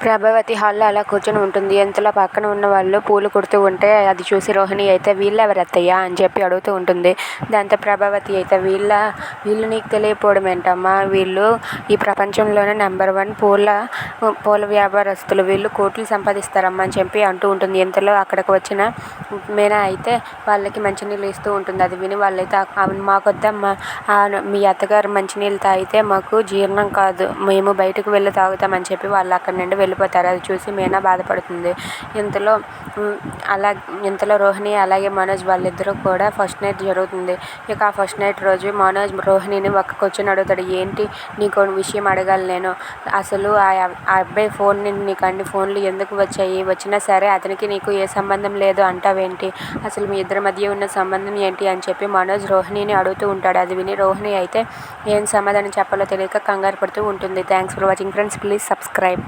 ప్రభావతి హాల్లో అలా కూర్చొని ఉంటుంది. ఇంతలో పక్కన ఉన్న వాళ్ళు పూలు కుడుతూ ఉంటే అది చూసి రోహిణి అయితే వీళ్ళెవరత్తయ్యా అని చెప్పి అడుగుతూ ఉంటుంది. దాంతో ప్రభావతి అయితే వీళ్ళు నీకు తెలియకపోవడం ఏంటమ్మా, వీళ్ళు ఈ ప్రపంచంలోనే నెంబర్ 1 పూల వ్యాపారస్తులు, వీళ్ళు కోట్లు సంపాదిస్తారమ్మా అని చెప్పి అంటూ ఉంటుంది. ఇంతలో అక్కడికి వచ్చిన మీనా అయితే వాళ్ళకి మంచినీళ్ళు ఇస్తూ ఉంటుంది. అది విని వాళ్ళైతే మాకొద్దమ్మా, మీ అత్తగారు మంచినీళ్ళు తాగితే మాకు జీర్ణం కాదు, మేము బయటకు వెళ్ళి తాగుతామని చెప్పి వాళ్ళు అక్కడి నుండి వెళ్ళిపోతారు. అది చూసి మీనా బాధపడుతుంది. ఇంతలో రోహిణి అలాగే మనోజ్ వాళ్ళిద్దరూ కూడా ఫస్ట్ నైట్ జరుగుతుంది. ఇక ఆ ఫస్ట్ నైట్ రోజు మనోజ్ రోహిణిని ఒక క్వశ్చన్ అడుగుతాడు. ఏంటి, నీకు విషయం అడగాలి నేను, అసలు ఆ అబ్బాయి నీకు అన్ని ఫోన్లు ఎందుకు వచ్చాయి, వచ్చినా సరే అతనికి నీకు ఏ సంబంధం లేదు అంటావేంటి, అసలు మీ ఇద్దరి మధ్య ఉన్న సంబంధం ఏంటి అని చెప్పి మనోజ్ రోహిణిని అడుగుతూ ఉంటాడు. అది విని రోహిణి అయితే ఏం సమాధానం చెప్పాలో తెలియక కంగారు పడుతూ ఉంటుంది. Thanks for watching friends, please subscribe.